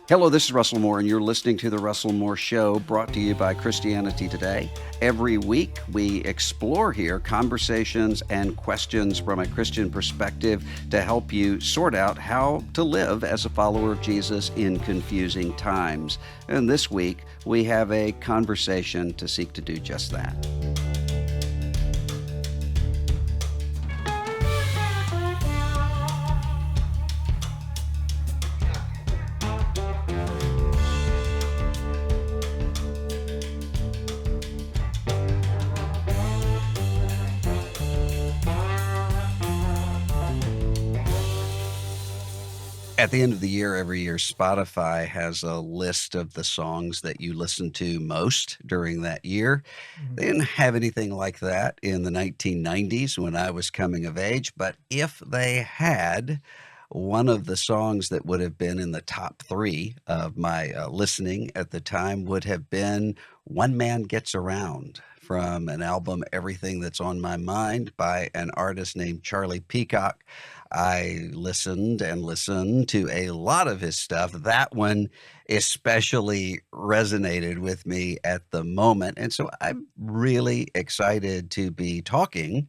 Hello, this is Russell Moore, and you're listening to The Russell Moore Show, brought to you by Christianity Today. Every week, we explore here conversations and questions from a Christian perspective to help you sort out how to live as a follower of Jesus in confusing times. And this week, we have a conversation to seek to do just that. At the end of the year, every year, Spotify has a list of the songs that you listen to most during that year. They didn't have anything like that in the 1990s when I was coming of age, but if they had, one of the songs that would have been in the top three of my listening at the time would have been One Man Gets Around from an album, Everything That's on My Mind, by an artist named Charlie Peacock. I listened to a lot of his stuff. That one especially resonated with me at the moment. And so I'm really excited to be talking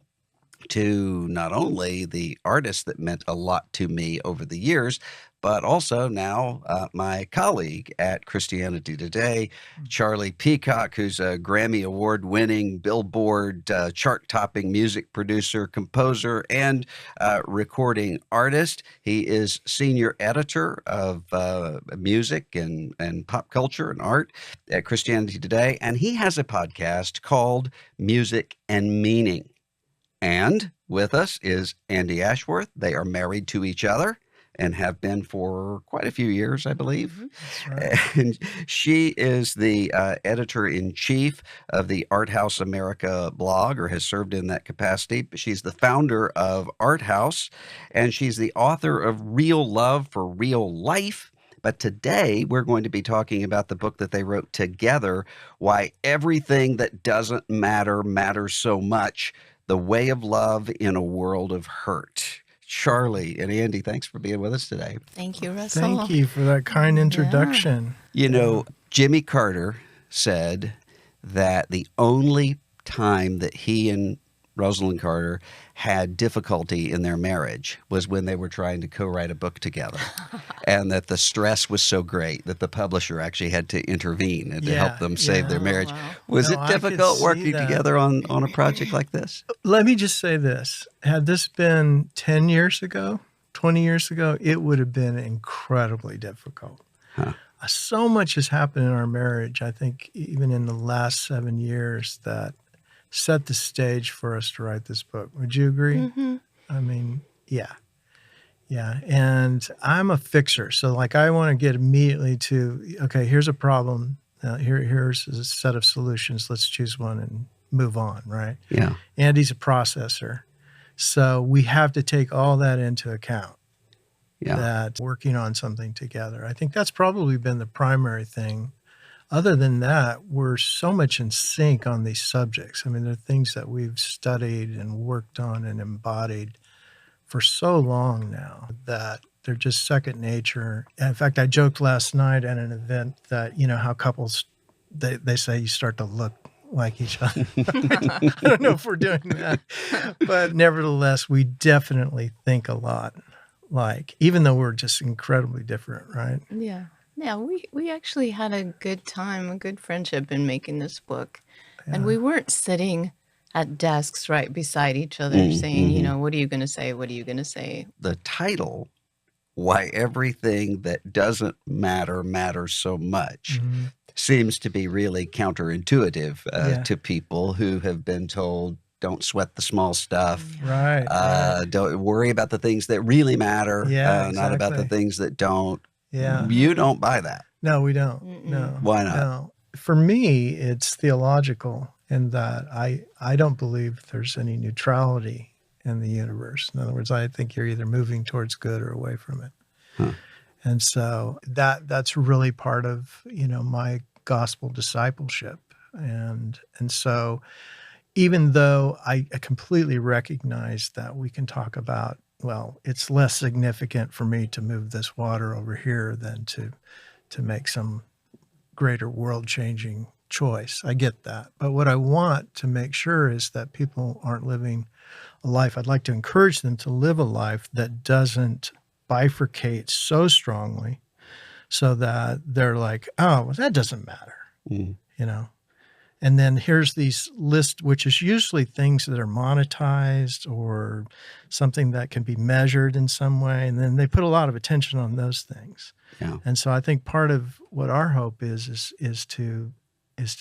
to not only the artist that meant a lot to me over the years, but also now my colleague at Christianity Today, Charlie Peacock, who's a Grammy Award-winning, Billboard chart-topping music producer, composer, and recording artist. He is senior editor of music and pop culture and art at Christianity Today, and he has a podcast called Music and Meaning. And with us is Andi Ashworth. They are married to each other and have been for quite a few years, I believe. That's right. And she is the editor-in-chief of the Art House America blog, or has served in that capacity. She's the founder of Art House, and she's the author of Real Love for Real Life. But today, we're going to be talking about the book that they wrote together, Why Everything That Doesn't Matter Matters So Much, The Way of Love in a World of Hurt. Charlie and Andi, thanks for being with us today. Thank you, Russell. Thank you for that kind introduction. You know, Jimmy Carter said that the only time that he and Rosalind Carter had difficulty in their marriage was when they were trying to co-write a book together, and that the stress was so great that the publisher actually had to intervene and to help them save their marriage. Wow. Was No, it difficult working together on a project like this? Let me just say this. Had this been 10 years ago, 20 years ago, it would have been incredibly difficult. Huh. So much has happened in our marriage, I think, even in the last 7 years, that set the stage for us to write this book. Would you agree? Mm-hmm. I mean, yeah. And I'm a fixer. So like, I want to get immediately to, okay, here's a problem. Here's a set of solutions. Let's choose one and move on, right? Yeah. Andi's a processor. So we have to take all that into account. Yeah. That working on something together. I think that's probably been the primary thing. Other than that, we're so much in sync on these subjects. I mean, they're things that we've studied and worked on and embodied for so long now that they're just second nature. And in fact, I joked last night at an event that, you know, how couples, they say you start to look like each other. I don't know if we're doing that. But nevertheless, we definitely think a lot like, even though we're just incredibly different, right? Yeah. Yeah, we actually had a good time, a good friendship in making this book. Yeah. And we weren't sitting at desks right beside each other saying, you know, what are you going to say? What are you going to say? The title, Why Everything That Doesn't Matter Matters So Much, seems to be really counterintuitive to people who have been told, don't sweat the small stuff. Right. Don't worry about the things that really matter, not about the exactly. things that don't. Yeah. You don't buy that. No, we don't. No. Why not? No. For me, it's theological in that I don't believe there's any neutrality in the universe. In other words, I think you're either moving towards good or away from it. Huh. And so that's really part of, you know, my gospel discipleship. And so even though I completely recognize that we can talk about, well, it's less significant for me to move this water over here than to to make some greater world-changing choice. I get that. But what I want to make sure is that people aren't living a life. I'd like to encourage them to live a life that doesn't bifurcate so strongly so that they're like, oh, well, that doesn't matter, Mm. you know? And then here's these lists, which is usually things that are monetized or something that can be measured in some way. And then they put a lot of attention on those things. Yeah. And so I think part of what our hope is to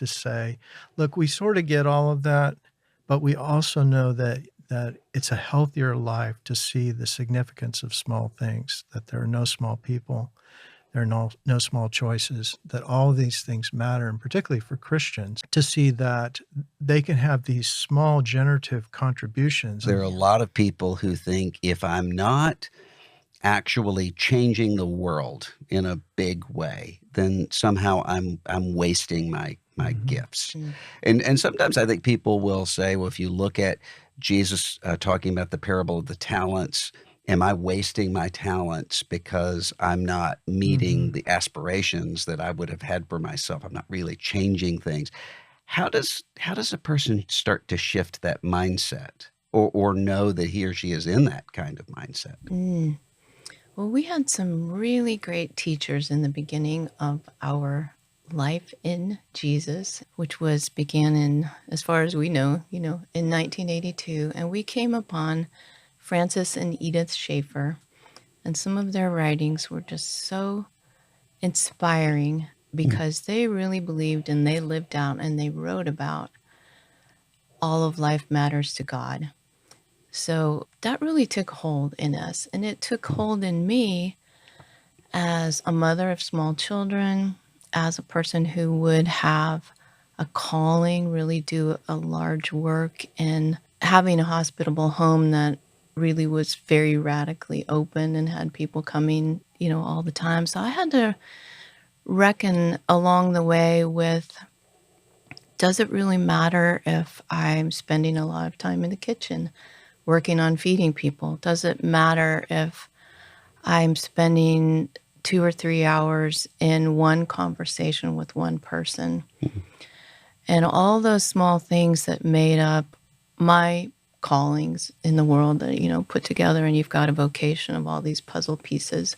say, look, we sort of get all of that, but we also know that it's a healthier life to see the significance of small things, that there are no small people, there are no small choices, that all of these things matter, and particularly for Christians, to see that they can have these small generative contributions. There are a lot of people who think if I'm not actually changing the world in a big way, then somehow I'm wasting my gifts. Mm. And sometimes I think people will say, well, if you look at Jesus talking about the parable of the talents, am I wasting my talents because I'm not meeting the aspirations that I would have had for myself? I'm not really changing things. How does a person start to shift that mindset or know that he or she is in that kind of mindset? Mm. Well, we had some really great teachers in the beginning of our life in Jesus, which began in, as far as we know, in 1982. And we came upon Francis and Edith Schaeffer, and some of their writings were just so inspiring because they really believed and they lived out and they wrote about all of life matters to God. So that really took hold in us, and it took hold in me as a mother of small children, as a person who would have a calling, really do a large work in having a hospitable home that really was very radically open and had people coming, all the time. So I had to reckon along the way with, does it really matter if I'm spending a lot of time in the kitchen working on feeding people? Does it matter if I'm spending 2 or 3 hours in one conversation with one person? And all those small things that made up my callings in the world that, put together, and you've got a vocation of all these puzzle pieces.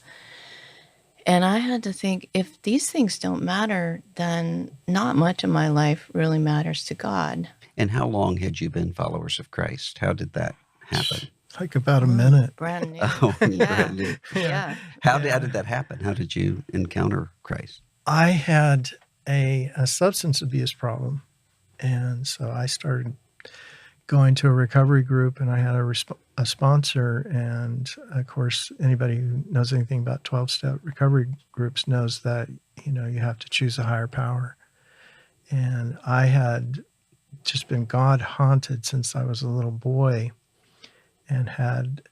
And I had to think, if these things don't matter, then not much of my life really matters to God. And how long had you been followers of Christ? How did that happen? Like about a minute. Brand new. Oh, Yeah. brand new. Yeah. How did that happen? How did you encounter Christ? I had a substance abuse problem, and so I started going to a recovery group, and I had a sponsor. And of course, anybody who knows anything about 12-step recovery groups knows that, you have to choose a higher power. And I had just been God haunted since I was a little boy and had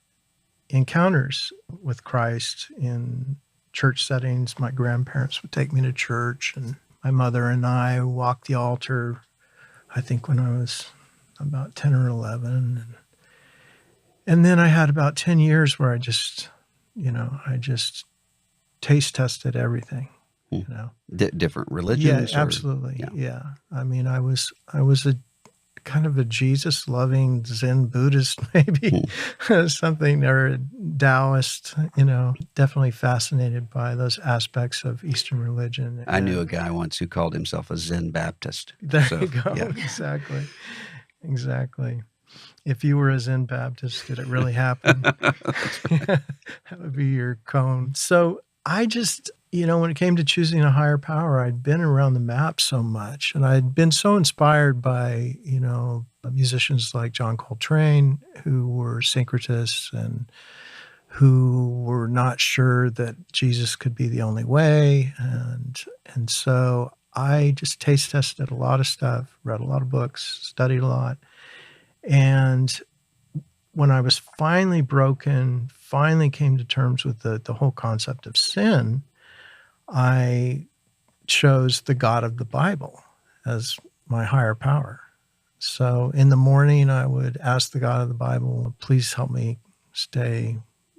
encounters with Christ in church settings. My grandparents would take me to church, and my mother and I walked the altar, I think when I was about 10 or 11. And then I had about 10 years where I just taste tested everything, Different Yeah, religions? absolutely. Yeah. Yeah. I mean, I was a kind of a Jesus-loving Zen Buddhist, maybe something, or a Taoist, definitely fascinated by those aspects of Eastern religion. I knew a guy once who called himself a Zen Baptist. There So, you go. yeah. Exactly. Exactly. If you were a Zen Baptist, did it really happen? That would be your cone. So I just, when it came to choosing a higher power, I'd been around the map so much, and I'd been so inspired by, musicians like John Coltrane, who were syncretists and who were not sure that Jesus could be the only way. And so I just taste tested a lot of stuff, read a lot of books, studied a lot. And when I was finally broken, finally came to terms with the whole concept of sin, I chose the God of the Bible as my higher power. So in the morning, I would ask the God of the Bible, please help me stay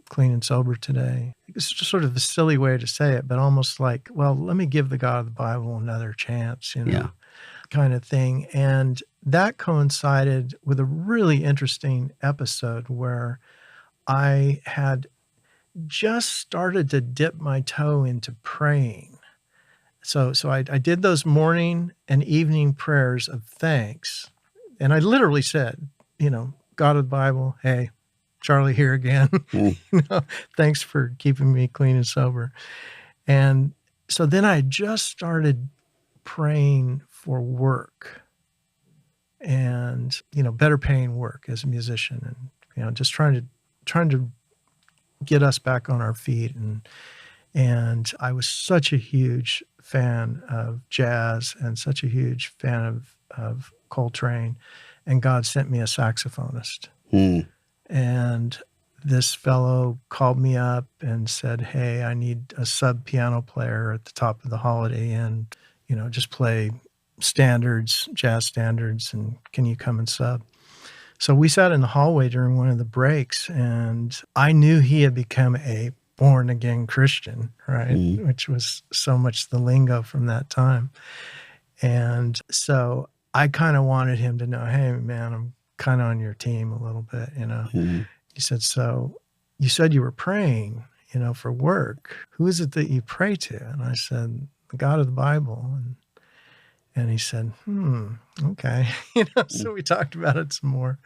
clean and sober today. It's just sort of a silly way to say it, but almost like, well, let me give the God of the Bible another chance, Yeah. kind of thing. And that coincided with a really interesting episode where I had just started to dip my toe into praying. So I did those morning and evening prayers of thanks. And I literally said, God of the Bible, hey, Charlie here again. Mm. Thanks for keeping me clean and sober. And so then I just started praying for work and, better paying work as a musician and, just trying to get us back on our feet. And I was such a huge fan of jazz and such a huge fan of Coltrane. And God sent me a saxophonist. Mm. And this fellow called me up and said, hey, I need a sub piano player at the top of the Holiday Inn, just play standards, jazz standards, and can you come and sub? So we sat in the hallway during one of the breaks, and I knew he had become a born-again Christian, right? Mm. Which was so much the lingo from that time. And so I kind of wanted him to know, hey, man, I'm kind of on your team a little bit, Mm. He said, so you said you were praying, for work. Who is it that you pray to? And I said, the God of the Bible. And he said, okay. So we talked about it some more.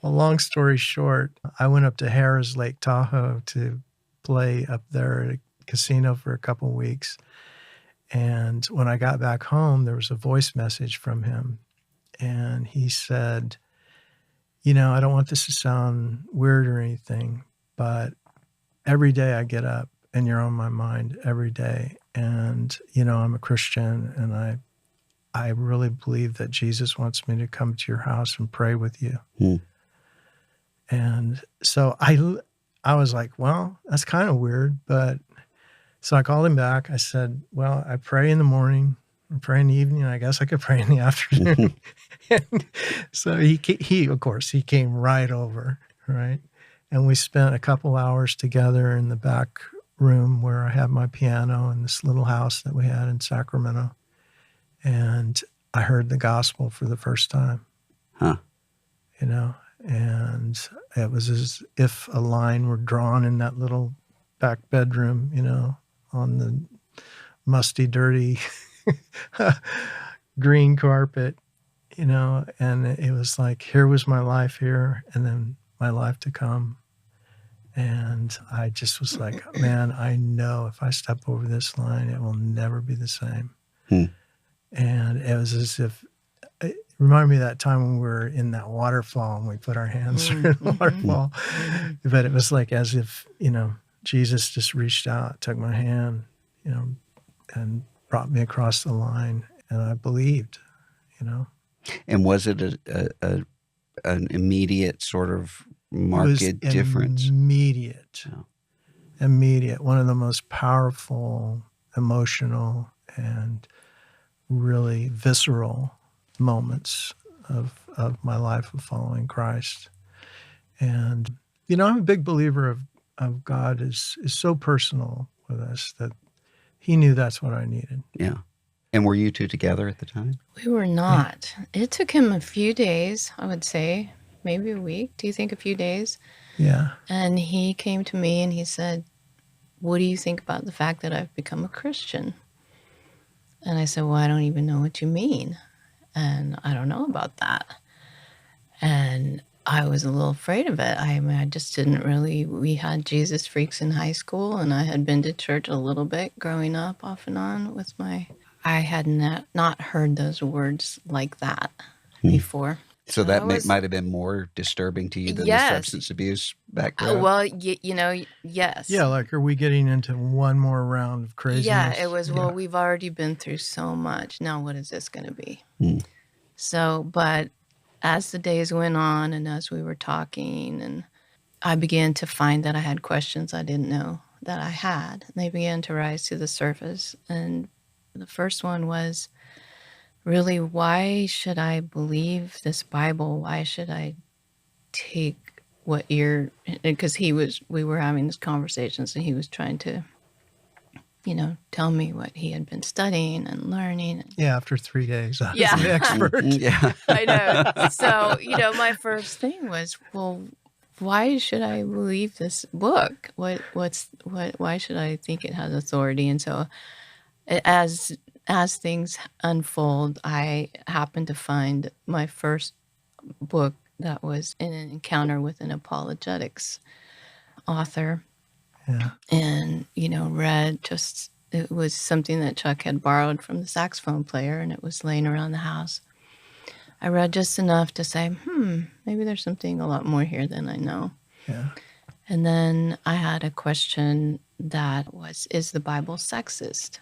Well, long story short, I went up to Harrah's Lake Tahoe to play up there at a casino for a couple of weeks. And when I got back home, there was a voice message from him. And he said, I don't want this to sound weird or anything, but every day I get up and you're on my mind every day. And, I'm a Christian and I really believe that Jesus wants me to come to your house and pray with you. Mm. And so I was like, well, that's kind of weird. But so I called him back. I said, well, I pray in the morning. I pray in the evening. I guess I could pray in the afternoon. And so he, of course, he came right over, right? And we spent a couple hours together in the back room where I had my piano in this little house that we had in Sacramento. And I heard the gospel for the first time, Huh. And it was as if a line were drawn in that little back bedroom, on the musty, dirty green carpet, and it was like, here was my life here and then my life to come. And I just was like, man, I know if I step over this line, it will never be the same. Hmm. And it was as if it reminded me of that time when we were in that waterfall and we put our hands through the waterfall. But it was like as if, Jesus just reached out, took my hand, and brought me across the line. And I believed, And was it an immediate sort of It marked was difference? immediate. Oh. Immediate. One of the most powerful, emotional, and really visceral moments of my life of following Christ. And, I'm a big believer of God is so personal with us that he knew that's what I needed. Yeah. And were you two together at the time? We were not. It took him a few days, I would say, maybe a week. Do you think a few days? Yeah. And he came to me and he said, what do you think about the fact that I've become a Christian? And I said, well, I don't even know what you mean. And I don't know about that. And I was a little afraid of it. I mean, I just didn't really, we had Jesus freaks in high school and I had been to church a little bit growing up off and on with I had not heard those words like that before. So that might have been more disturbing to you than the substance abuse background? Well, yes. Yeah, like, are we getting into one more round of craziness? Yeah, it was, well, we've already been through so much. Now what is this going to be? So, but as the days went on and as we were talking, and I began to find that I had questions I didn't know that I had. And they began to rise to the surface. And the first one was, really, why should I believe this Bible? Why should I take what you're, because we were having this conversation, so he was trying to, tell me what he had been studying and learning. Yeah, after 3 days, I was Yeah. an expert. Yeah. I know. So, my first thing was, well, why should I believe this book? Why should I think it has authority? And so as things unfold, I happened to find my first book that was in an encounter with an apologetics author. Yeah. And, read it was something that Chuck had borrowed from the saxophone player, and it was laying around the house. I read just enough to say, maybe there's something a lot more here than I know. Yeah. And then I had a question that was, is the Bible sexist?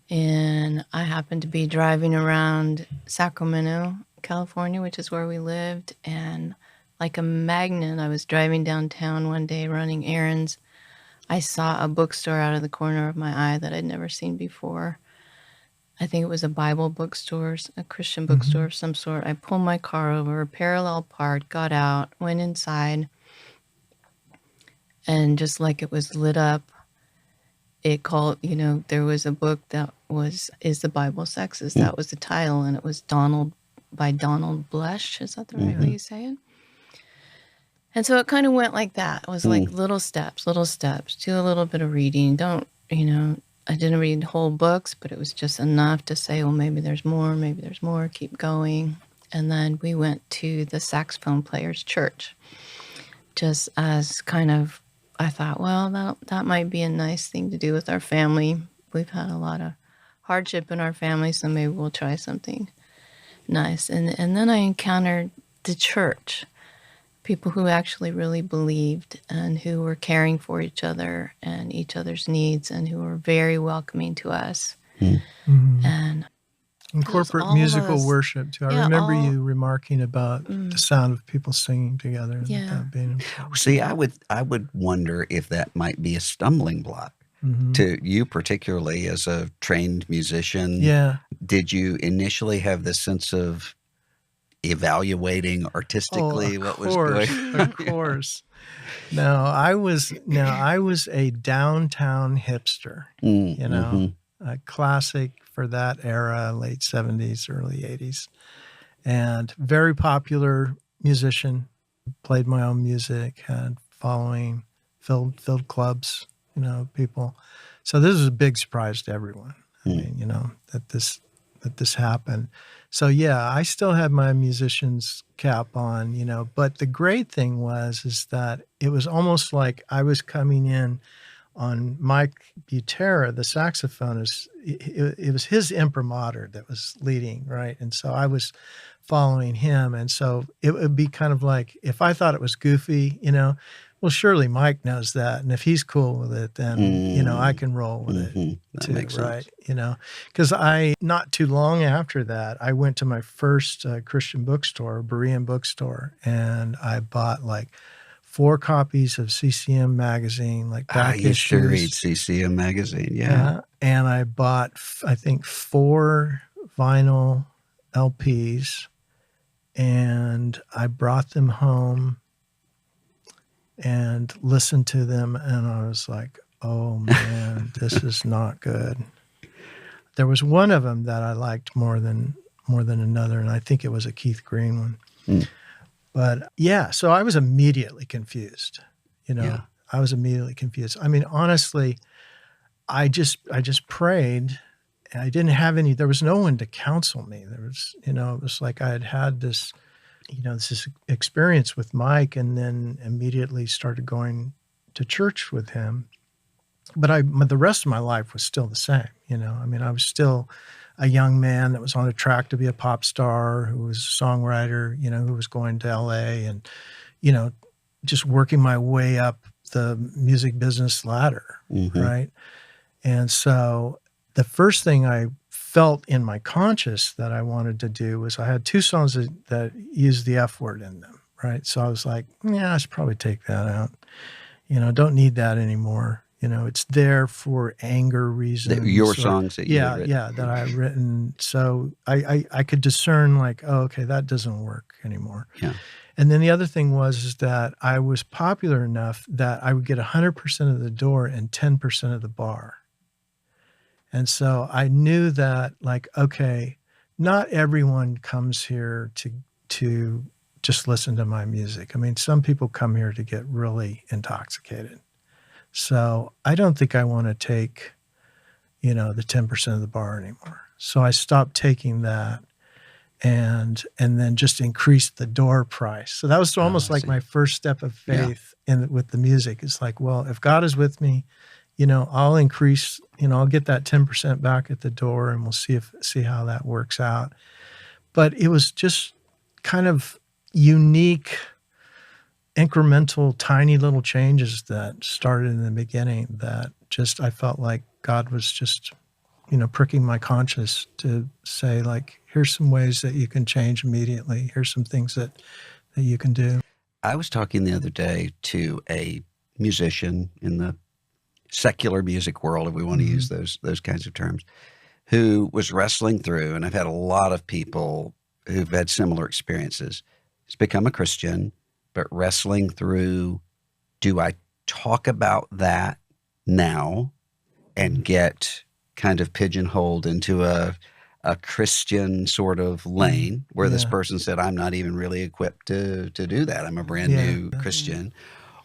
And I happened to be driving around Sacramento, California, which is where we lived, and like a magnet, I was driving downtown one day running errands. I saw a bookstore out of the corner of my eye that I'd never seen before. I think it was a Bible bookstore, a Christian bookstore of some sort. I pulled my car over, parallel parked, got out, went inside, and just like it was lit up, it called, there was a book that was, Is the Bible Sexist? That was the title, and it was by Donald Blesh. Is that the right way you say it? And so it kind of went like that. It was like little steps, do a little bit of reading. I didn't read whole books, but it was just enough to say, well, maybe there's more, keep going. And then we went to the saxophone player's church, just as kind of, I thought, well, that might be a nice thing to do with our family. We've had a lot of hardship in our family, so maybe we'll try something nice. And then I encountered the church, people who actually really believed and who were caring for each other and each other's needs and who were very welcoming to us. And corporate all musical those- worship too. I yeah, remember all- you remarking about the sound of people singing together. And Yeah. that being important. See, I would wonder if that might be a stumbling block to you, particularly as a trained musician. Yeah. Did you initially have this sense of evaluating artistically what was going on? Of course. No, I was a downtown hipster, a classic for that era, late 70s, early 80s, and very popular musician, played my own music, had following, filled clubs, people. So this was a big surprise to everyone. I mean, that this happened. So yeah, I still had my musician's cap on, but the great thing is that it was almost like I was coming in on Mike Butera, the saxophonist. It was his imprimatur that was leading, right? And so I was following him. And so it would be kind of like, if I thought it was goofy, well, surely Mike knows that. And if he's cool with it, then, I can roll with it That too, makes sense. right? Because not too long after that, I went to my first Christian bookstore, Berean bookstore, and I bought like 4 copies of CCM magazine, like back I used to read issues. CCM magazine. Yeah. And I bought, I think, 4 vinyl LPs, and I brought them home and listened to them, and I was like, oh man, this is not good. There was one of them that I liked more than another, and I think it was a Keith Green one. But yeah, so I was immediately confused. I was immediately confused. I mean, honestly, I just prayed, and I didn't have any. There was no one to counsel me. There was, it was like I had this, this experience with Mike, and then immediately started going to church with him. But the rest of my life was still the same. I mean, I was still a young man that was on a track to be a pop star, who was a songwriter, who was going to LA and, just working my way up the music business ladder. Right. And so the first thing I felt in my conscious that I wanted to do was, I had 2 songs that used the F word in them. Right. So I was like, yeah, I should probably take that out. Don't need that anymore. It's there for anger reasons. Your songs that you had written. Yeah, that I've written. So I could discern like, oh, okay, that doesn't work anymore. Yeah. And then the other thing is that I was popular enough that I would get 100% of the door and 10% of the bar. And so I knew that, like, okay, not everyone comes here to just listen to my music. I mean, some people come here to get really intoxicated. So I don't think I want to take, the 10% of the bar anymore. So I stopped taking that and then just increased the door price. So that was almost like my first step of faith with the music. It's like, well, if God is with me, I'll increase, I'll get that 10% back at the door, and we'll see how that works out. But it was just kind of unique, incremental, tiny little changes that started in the beginning that just, I felt like God was just, pricking my conscience to say, like, here's some ways that you can change immediately. Here's some things that you can do. I was talking the other day to a musician in the secular music world, if we want to use those kinds of terms, who was wrestling through, and I've had a lot of people who've had similar experiences. He's become a Christian, but wrestling through, do I talk about that now and get kind of pigeonholed into a Christian sort of lane where this person said, I'm not even really equipped to do that. I'm a brand new Christian.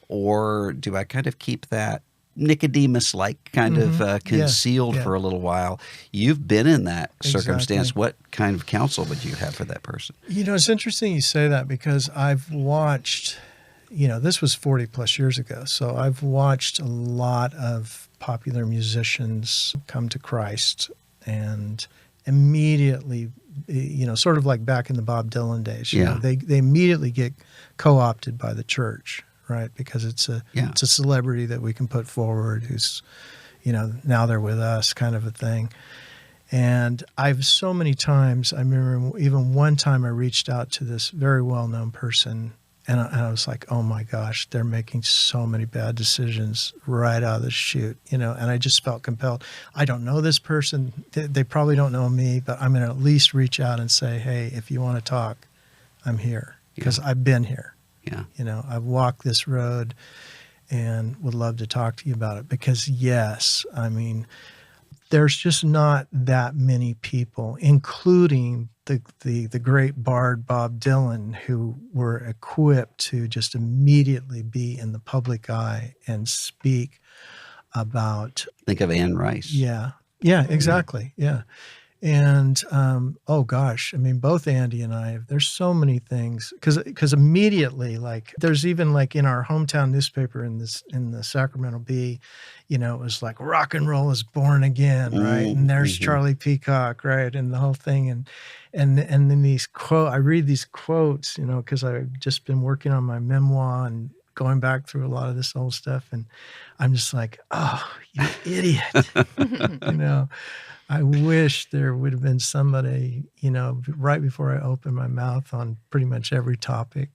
Or do I kind of keep that Nicodemus-like kind of concealed for a little while? You've been in that circumstance. What kind of counsel would you have for that person? It's interesting you say that, because I've watched, this was 40 plus years ago. So I've watched a lot of popular musicians come to Christ and immediately, sort of like back in the Bob Dylan days, they immediately get co-opted by the church, right? Because it's a celebrity that we can put forward who's, now they're with us, kind of a thing. And I've so many times, I remember even one time I reached out to this very well-known person, and I was like, oh my gosh, they're making so many bad decisions right out of the chute, and I just felt compelled. I don't know this person. They probably don't know me, but I'm going to at least reach out and say, hey, if you want to talk, I'm here, because I've been here. Yeah. I've walked this road and would love to talk to you about it, because yes, I mean, there's just not that many people, including the great bard Bob Dylan, who were equipped to just immediately be in the public eye and speak about. Think of Anne Rice. Yeah, exactly. Yeah. And, oh gosh, I mean, both Andi and I, there's so many things, because immediately, like, there's even like in our hometown newspaper in the Sacramento Bee, it was like, rock and roll is born again, right? And there's Charlie Peacock, right? And the whole thing. And then I read these quotes, because I've just been working on my memoir and going back through a lot of this old stuff. And I'm just like, oh, you idiot, I wish there would have been somebody, right before I opened my mouth on pretty much every topic,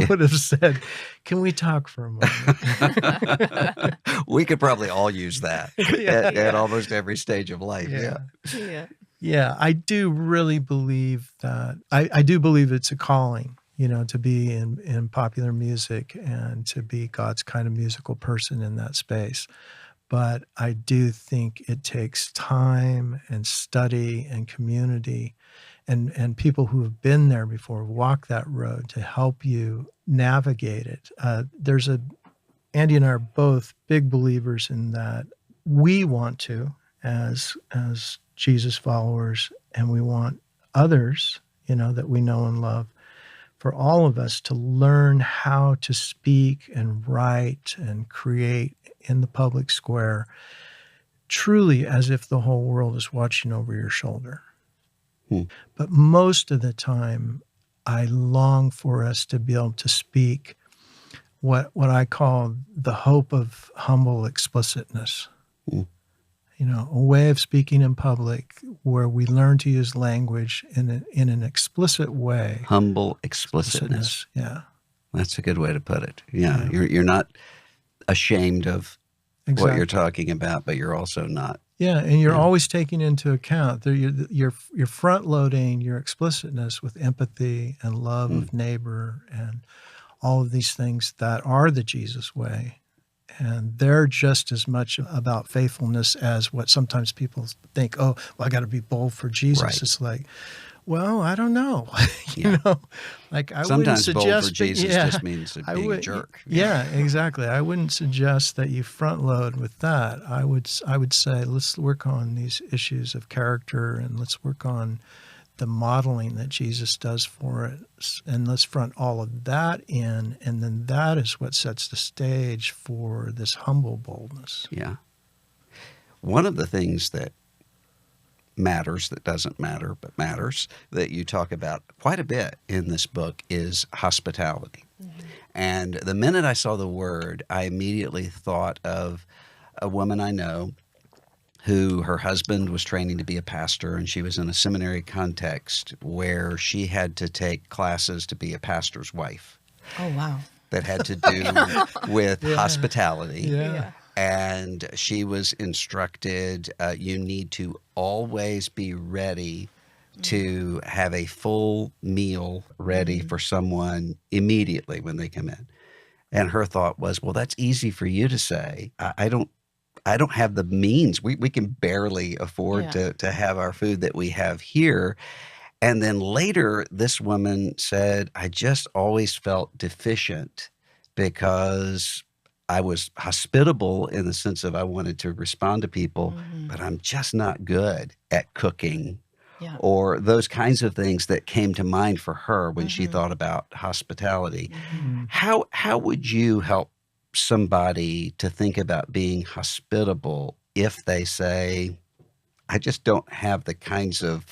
would have said, can we talk for a moment? We could probably all use that at almost every stage of life. Yeah, I do really believe that. I do believe it's a calling, to be in popular music and to be God's kind of musical person in that space. But I do think it takes time and study and community and people who have been there before, walk that road to help you navigate it. Andi and I are both big believers in that. We want to, as Jesus followers, and we want others, that we know and love, for all of us to learn how to speak and write and create in the public square, truly as if the whole world is watching over your shoulder. But most of the time, I long for us to be able to speak what I call the hope of humble explicitness. A way of speaking in public where we learn to use language in an explicit way. Humble explicitness. Yeah. That's a good way to put it. Yeah. You're not ashamed of what you're exactly. talking about, but you're also not. Yeah, and you're Yeah. always taking into account you're front loading your explicitness with empathy and love Mm, of neighbor and all of these things that are the Jesus way. And they're just as much about faithfulness as what sometimes people think, oh, well, I got to be bold for Jesus. right. It's like, well, I don't know. Yeah. Like I wouldn't Sometimes bold for suggest, but Jesus yeah, just means I being a would, jerk. Yeah. yeah, exactly. I wouldn't suggest that you front load with that. I would say let's work on these issues of character and let's work on the modeling that Jesus does for us, and let's front all of that in, and then that is what sets the stage for this humble boldness. Yeah. One of the things that matters, that doesn't matter, but matters, that you talk about quite a bit in this book is hospitality. And the minute I saw the word, I immediately thought of a woman I know who her husband was training to be a pastor, and she was in a seminary context where she had to take classes to be a pastor's wife Oh, wow. that had to do with Yeah. hospitality. Yeah. And she was instructed, you need to always be ready to have a full meal ready for someone immediately when they come in. And her thought was, well, that's easy for you to say. I don't have the means. We can barely afford Yeah. to have our food that we have here. And then later, this woman said, I just always felt deficient because I was hospitable in the sense of I wanted to respond to people, but I'm just not good at cooking Yeah. or those kinds of things that came to mind for her when she thought about hospitality. Mm. How would you help somebody to think about being hospitable if they say, I just don't have the kinds of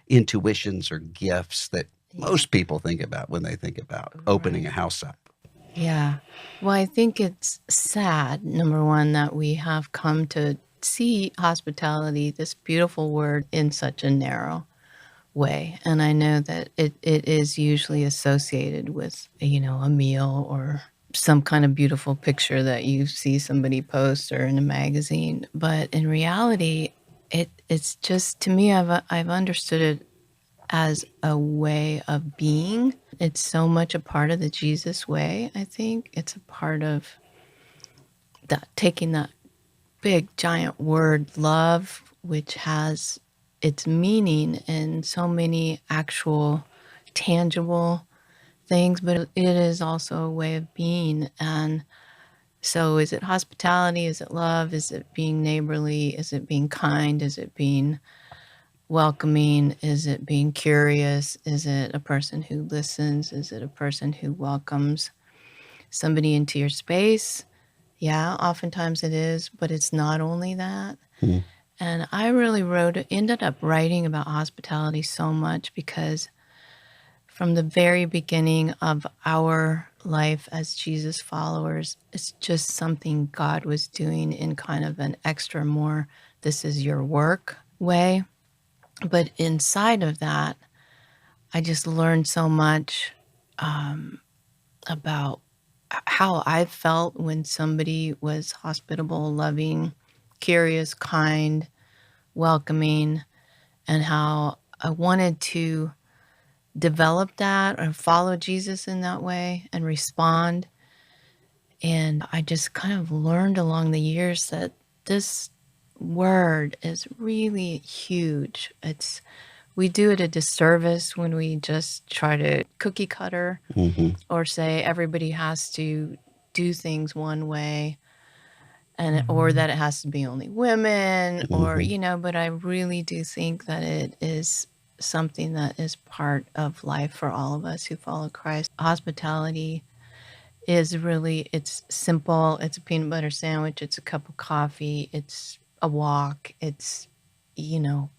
intuitions or gifts that Yeah. most people think about when they think about opening a house up? Yeah. Well, I think it's sad, number one, that we have come to see hospitality, this beautiful word, in such a narrow way. And I know that it is usually associated with, a meal or some kind of beautiful picture that you see somebody post or in a magazine. But in reality, it's just, to me, I've understood it as a way of being. It's so much a part of the Jesus way, I think. It's a part of that, taking that big giant word love, which has its meaning in so many actual tangible things, but it is also a way of being. And so is it hospitality? Is it love? Is it being neighborly? Is it being kind? Is it being welcoming? Is it being curious? Is it a person who listens? Is it a person who welcomes somebody into your space? Yeah, oftentimes it is, but it's not only that. Hmm. And I really ended up writing about hospitality so much because from the very beginning of our life as Jesus followers, it's just something God was doing in kind of an extra, more, this is your work way. But inside of that, I just learned so much about how I felt when somebody was hospitable, loving, curious, kind, welcoming, and how I wanted to develop that or follow Jesus in that way and respond. And I just kind of learned along the years that this word is really huge. We do it a disservice when we just try to cookie cutter Hmm. or say everybody has to do things one way, and or that it has to be only women, or Hmm. but I really do think that it is something that is part of life for all of us who follow Christ. Hospitality is really, it's simple. It's a peanut butter sandwich, it's a cup of coffee, it's a walk, it's you know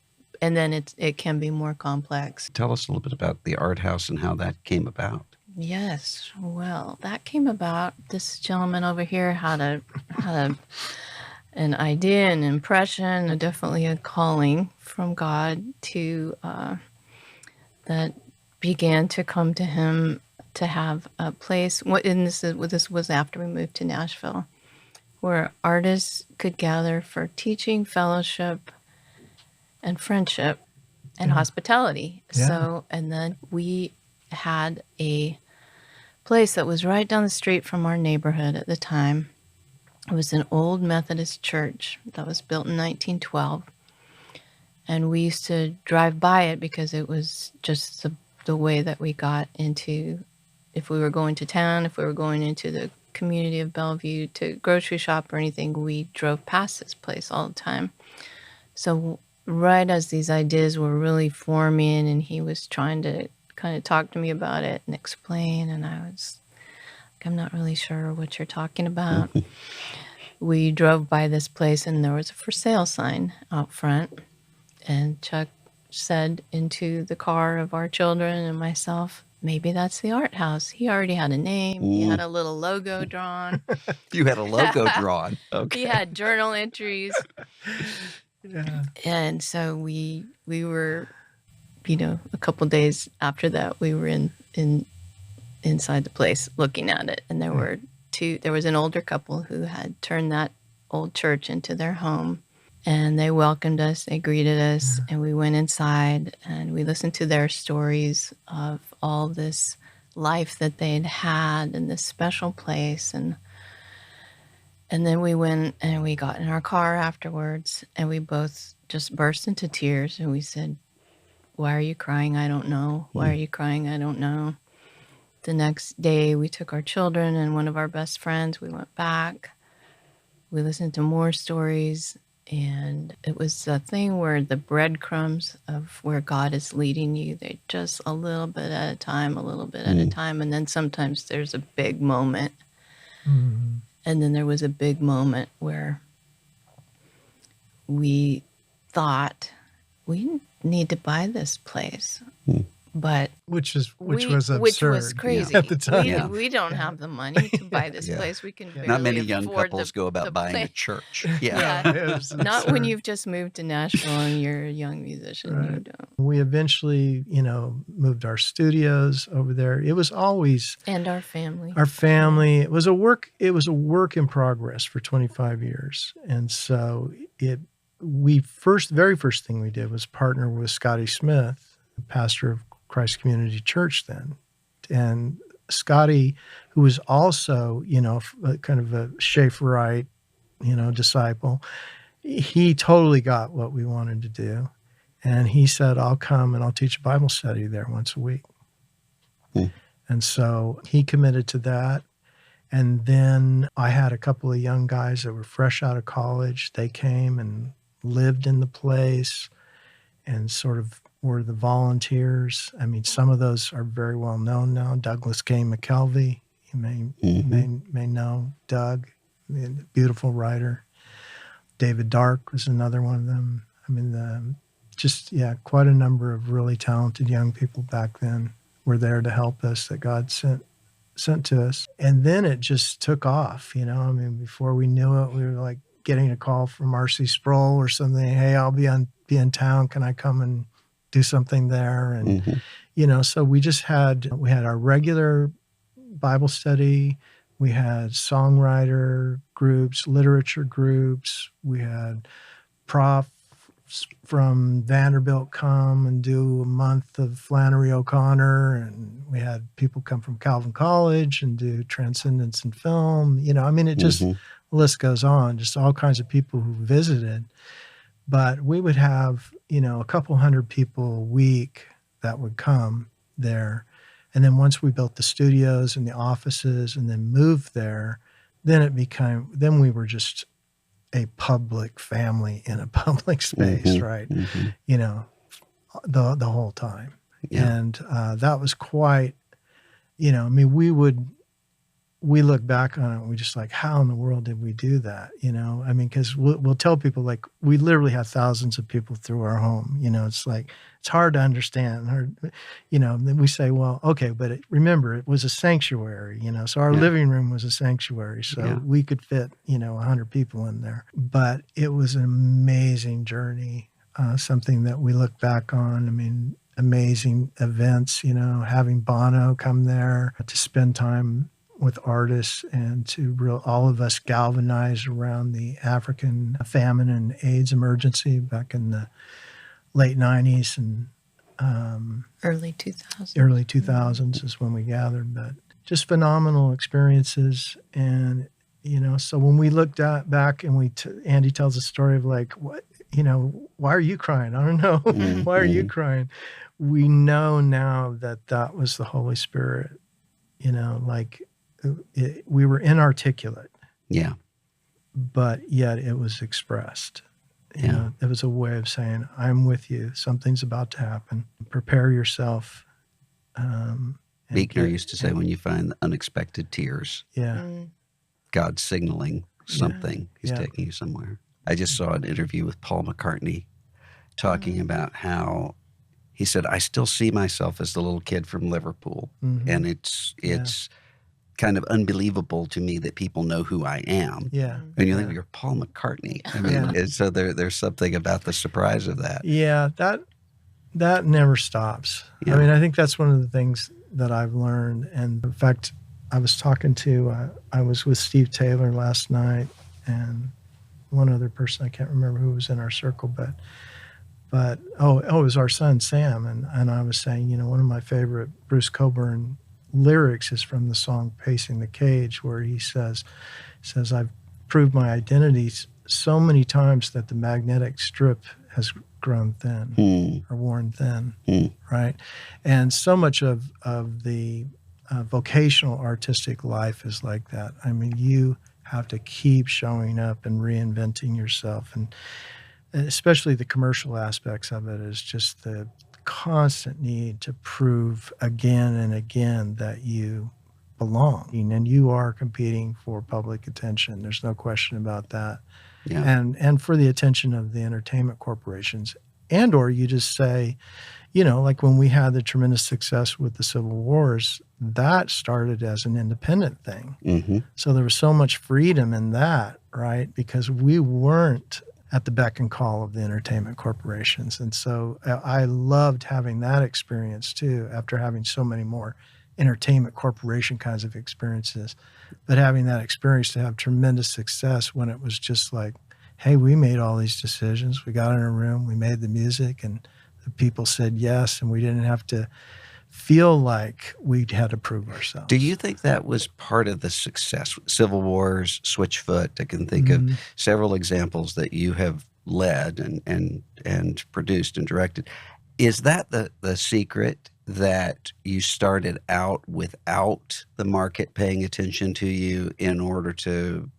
and then it can be more complex. Tell us a little bit about the art house and how that came about. Yes, well, that came about. This gentleman over here had an idea, an impression, definitely a calling from God to that began to come to him, to have a place. And this was after we moved to Nashville, where artists could gather for teaching, fellowship, and friendship and hospitality. Yeah. So, and then we had a place that was right down the street from our neighborhood at the time. It was an old Methodist church that was built in 1912. And we used to drive by it because it was just the way that we got into, if we were going to town, if we were going into the community of Bellevue to grocery shop or anything, we drove past this place all the time. So right as these ideas were really forming and he was trying to kind of talk to me about it and explain, and I was like, I'm not really sure what you're talking about. We drove by this place and there was a for sale sign out front. And Chuck said into the car of our children and myself, maybe that's the art house. He already had a name. He had a little logo drawn. You had a logo drawn. Okay. He had journal entries. Yeah. And so we were, a couple days after that, we were inside the place looking at it. And there was an older couple who had turned that old church into their home. And they welcomed us, they greeted us, and we went inside and we listened to their stories of all this life that they'd had in this special place. And then we went and we got in our car afterwards and we both just burst into tears and we said, why are you crying? I don't know. Why are you crying? I don't know. The next day we took our children and one of our best friends, we went back. We listened to more stories. And it was a thing where the breadcrumbs of where God is leading you, they're just a little bit at a time, a little bit at a time. And then sometimes there's a big moment. Mm. And then there was a big moment where we thought, we need to buy this place. But Which was absurd. which was crazy at the time. We don't have the money to buy this place. We can barely Not many young afford couples go about buying place. a church. Yeah. It was Not when absurd. you've just moved to Nashville and you're a young musician. Right. You don't. We eventually, moved our studios over there. It was always And our family. our family. It was a work in progress for 25 years. And so very first thing we did was partner with Scotty Smith, the pastor of Christ Community Church then. And Scotty, who was also, kind of a Schaefferite, disciple, he totally got what we wanted to do. And he said, I'll come and I'll teach a Bible study there once a week. And so he committed to that. And then I had a couple of young guys that were fresh out of college. They came and lived in the place and sort of were the volunteers. I mean, some of those are very well known now. Douglas K. McKelvey, you may know Doug, a beautiful writer. David Dark was another one of them. I mean, quite a number of really talented young people back then were there to help us that God sent to us. And then it just took off, before we knew it, we were like getting a call from R.C. Sproul or something. Hey, I'll be in town. Can I come and do something there? And, so we had our regular Bible study. We had songwriter groups, literature groups. We had profs from Vanderbilt come and do a month of Flannery O'Connor. And we had people come from Calvin College and do transcendence in film. It just, the list goes on, just all kinds of people who visited. But we would have, a couple hundred people a week that would come there. And then once we built the studios and the offices and then moved there, then we were just a public family in a public space, right? The whole time. Yeah. And that was quite, we look back on it and we just like, how in the world did we do that? Because we'll tell people, like, we literally have thousands of people through our home. It's like, it's hard to understand. Then we say, well, okay, but remember, it was a sanctuary, so our living room was a sanctuary. So we could fit, 100 people in there. But it was an amazing journey, something that we look back on. Amazing events, having Bono come there to spend time with artists and to all of us galvanize around the African famine and AIDS emergency back in the late 90s and Early 2000s. early 2000s is when we gathered. But just phenomenal experiences. And, so when we looked back and Andi tells a story of like, what, why are you crying? I don't know. Why are you crying? We know now that was the Holy Spirit, we were inarticulate. Yeah. But yet it was expressed. Yeah. It was a way of saying, I'm with you. Something's about to happen. Prepare yourself. Beekner used to say, when you find the unexpected tears, Yeah. God's signaling something. He's Yeah. taking you somewhere. I just saw an interview with Paul McCartney talking about how he said, I still see myself as the little kid from Liverpool. Mhm. And it's kind of unbelievable to me that people know who I am. Yeah. And you think, you're Paul McCartney. I mean, Yeah. and so there's something about the surprise of that. Yeah. That never stops. Yeah. I mean, I think that's one of the things that I've learned. And in fact, I was with Steve Taylor last night and one other person, I can't remember who was in our circle, but it was our son, Sam. And I was saying, one of my favorite Bruce Cockburn lyrics is from the song Pacing the Cage, where he says, I've proved my identity so many times that the magnetic strip has grown thin or worn thin, right? And so much of the vocational artistic life is like that. I mean, you have to keep showing up and reinventing yourself, and especially the commercial aspects of it is just the constant need to prove again and again that you belong, and you are competing for public attention. There's no question about that. Yeah. And for the attention of the entertainment corporations, or you just say, like when we had the tremendous success with the Civil Wars, that started as an independent thing. Mm-hmm. So there was so much freedom in that, right? Because we weren't at the beck and call of the entertainment corporations. And so I loved having that experience too, after having so many more entertainment corporation kinds of experiences. But having that experience to have tremendous success when it was just like, hey, we made all these decisions. We got in a room, we made the music, and the people said yes, and we didn't have to feel like we had to prove ourselves. Do you think that was part of the success? Civil Wars, Switchfoot, I can think of several examples that you have led and produced and directed. Is that the secret, that you started out without the market paying attention to you in order to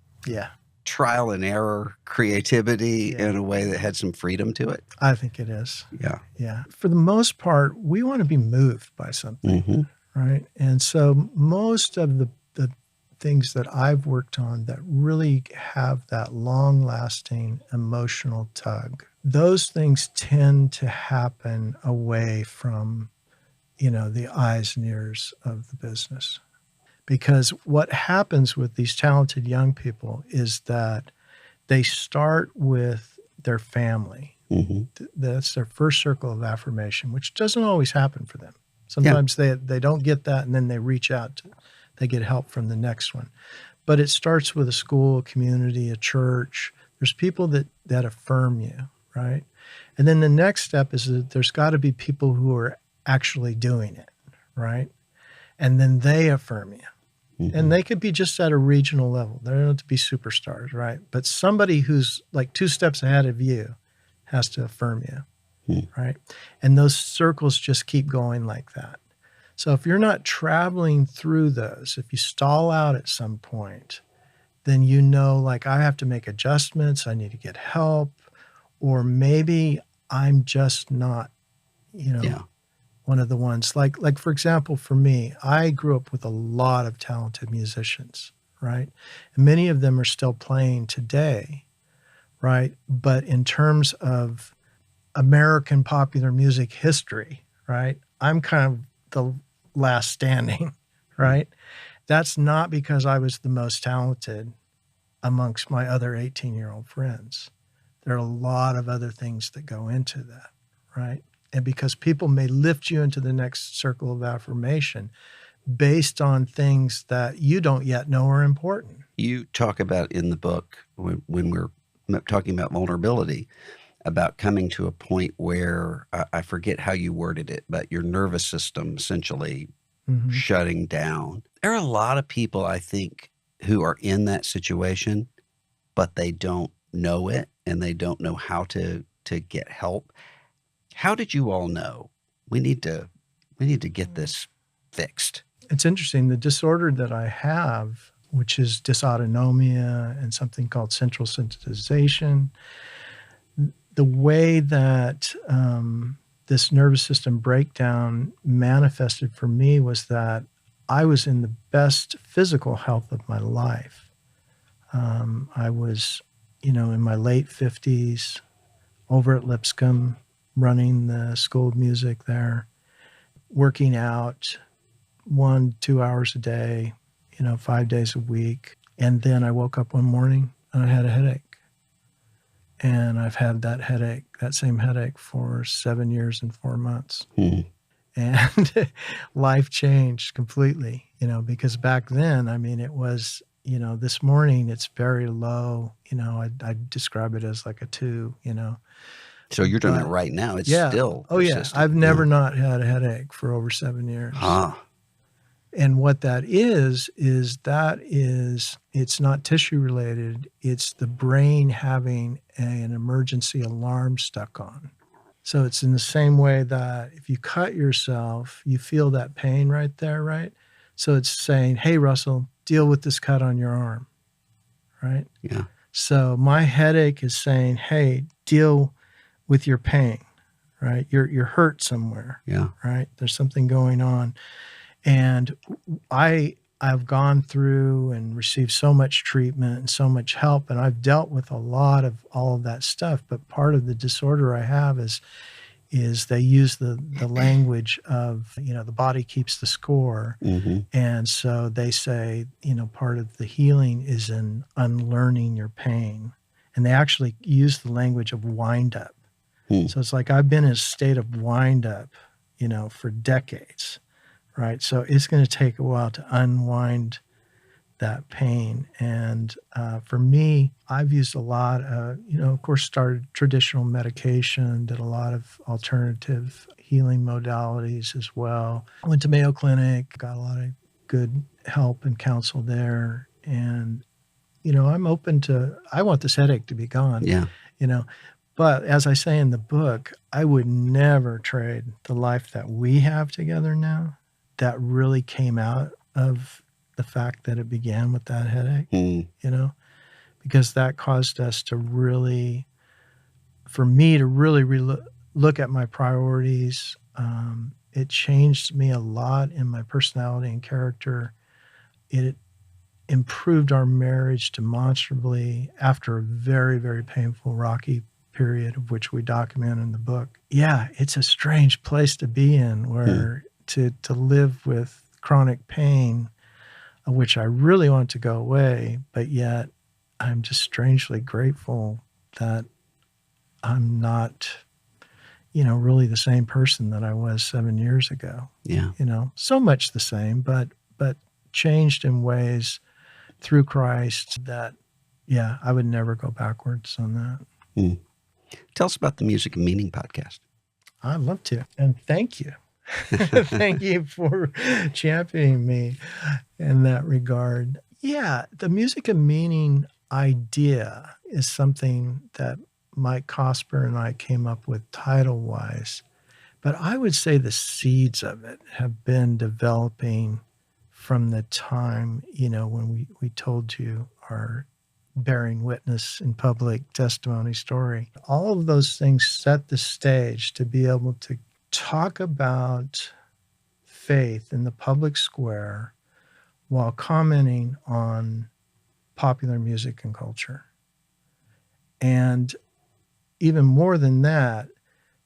trial and error creativity in a way that had some freedom to it? I think it is. Yeah. Yeah. For the most part, we want to be moved by something, right? And so most of the things that I've worked on that really have that long-lasting emotional tug, those things tend to happen away from, the eyes and ears of the business. Because what happens with these talented young people is that they start with their family. That's their first circle of affirmation, which doesn't always happen for them. Sometimes they don't get that, and then they reach out. They get help from the next one. But it starts with a school, a community, a church. There's people that affirm you, right? And then the next step is that there's got to be people who are actually doing it, right? And then they affirm you. And they could be just at a regional level. They don't have to be superstars, right? But somebody who's like 2 steps ahead of you has to affirm you, right? And those circles just keep going like that. So if you're not traveling through those, if you stall out at some point, then like I have to make adjustments, I need to get help, or maybe I'm just not, one of the ones like for example, for me, I grew up with a lot of talented musicians, right? And many of them are still playing today, right? But in terms of American popular music history, right? I'm kind of the last standing, right? That's not because I was the most talented amongst my other 18-year-old friends. There are a lot of other things that go into that, right? And because people may lift you into the next circle of affirmation, based on things that you don't yet know are important. You talk about in the book, when we're talking about vulnerability, about coming to a point where I forget how you worded it, but your nervous system essentially shutting down. There are a lot of people, I think, who are in that situation, but they don't know it and they don't know how to get help. How did you all know we need to get this fixed? It's interesting. The disorder that I have, which is dysautonomia and something called central sensitization, the way that this nervous system breakdown manifested for me was that I was in the best physical health of my life. I was, in my late 50s, over at Lipscomb, running the School of Music there, working out 1-2 hours a day, 5 days a week. And then I woke up one morning and I had a headache. And I've had that same headache for 7 years and 4 months. And life changed completely, because back then, it was, this morning it's very low, I describe it as like a 2, So you're doing it right now. It's still persistent. I've never not had a headache for over 7 years. And what that is it's not tissue related. It's the brain having an emergency alarm stuck on. So it's in the same way that if you cut yourself, you feel that pain right there, right? So it's saying, hey, Russell, deal with this cut on your arm, right? Yeah. So my headache is saying, hey, deal with your pain, right? You're hurt somewhere, right? There's something going on. And I've gone through and received so much treatment and so much help, and I've dealt with a lot of all of that stuff. But part of the disorder I have is they use the language of, the body keeps the score. And so they say, part of the healing is in unlearning your pain. And they actually use the language of wind up. So it's like I've been in a state of wind up, for decades. Right. So it's going to take a while to unwind that pain. And for me, I've used a lot of, of course, started traditional medication, did a lot of alternative healing modalities as well. Went to Mayo Clinic, got a lot of good help and counsel there. And, I'm open to, I want this headache to be gone. But as I say in the book, I would never trade the life that we have together now. That really came out of the fact that it began with that headache, because that caused us to really, for me to really look at my priorities. It changed me a lot in my personality and character. It improved our marriage demonstrably after a very, very painful, rocky period of which we document in the book. Yeah, it's a strange place to be in where to live with chronic pain, which I really want to go away, but yet I'm just strangely grateful that I'm not, really the same person that I was 7 years ago. So much the same, but changed in ways through Christ that, I would never go backwards on that. Tell us about the Music and Meaning podcast. I'd love to. And thank you. Thank you for championing me in that regard. Yeah, the Music and Meaning idea is something that Mike Cosper and I came up with title-wise. But I would say the seeds of it have been developing from the time, when we told you our bearing witness in public testimony story. All of those things set the stage to be able to talk about faith in the public square while commenting on popular music and culture. And even more than that,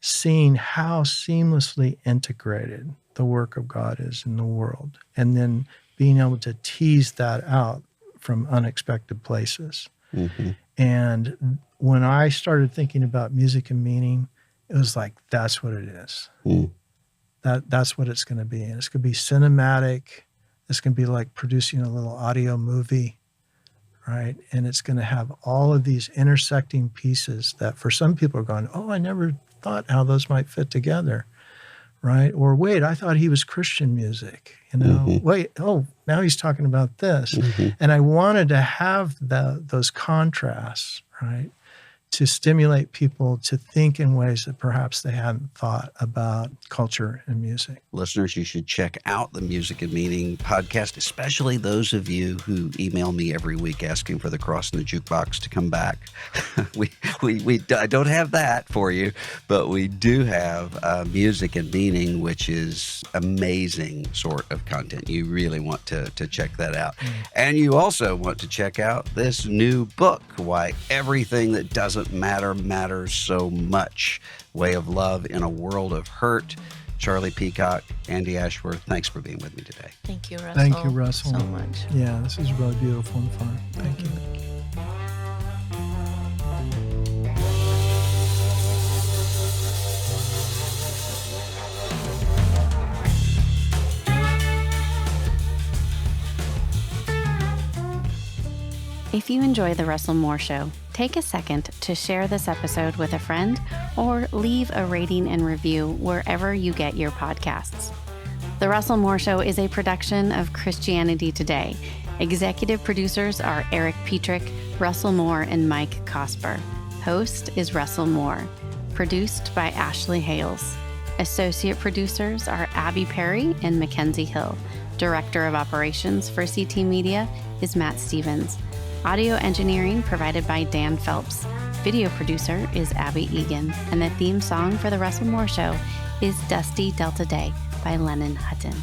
seeing how seamlessly integrated the work of God is in the world, and then being able to tease that out from unexpected places. And when I started thinking about Music and Meaning, it was like, that's what it is. That's what it's going to be. And it's going to be cinematic. It's going to be like producing a little audio movie, right? And it's going to have all of these intersecting pieces that for some people are going, oh, I never thought how those might fit together, right? Or wait, I thought he was Christian music, Wait, oh, now he's talking about this. And I wanted to have those contrasts, right? To stimulate people to think in ways that perhaps they hadn't thought about culture and music. Listeners, you should check out the Music and Meaning podcast, especially those of you who email me every week asking for the Cross in the Jukebox to come back. I don't have that for you, but we do have Music and Meaning, which is amazing sort of content. You really want to check that out. And you also want to check out this new book, Why Everything That Doesn't Matter Matters So Much, Way of Love in a World of Hurt. Charlie Peacock, Andi Ashworth, thanks for being with me today. Thank you, Russell. Thank you, Russell. So much. Yeah, this is really beautiful and fun. Thank you. If you enjoy The Russell Moore Show, take a second to share this episode with a friend or leave a rating and review wherever you get your podcasts. The Russell Moore Show is a production of Christianity Today. Executive producers are Eric Petrick, Russell Moore, and Mike Cosper. Host is Russell Moore. Produced by Ashley Hales. Associate producers are Abby Perry and Mackenzie Hill. Director of Operations for CT Media is Matt Stevens. Audio engineering provided by Dan Phelps. Video producer is Abby Egan. And the theme song for The Russell Moore Show is Dusty Delta Day by Lennon Hutton.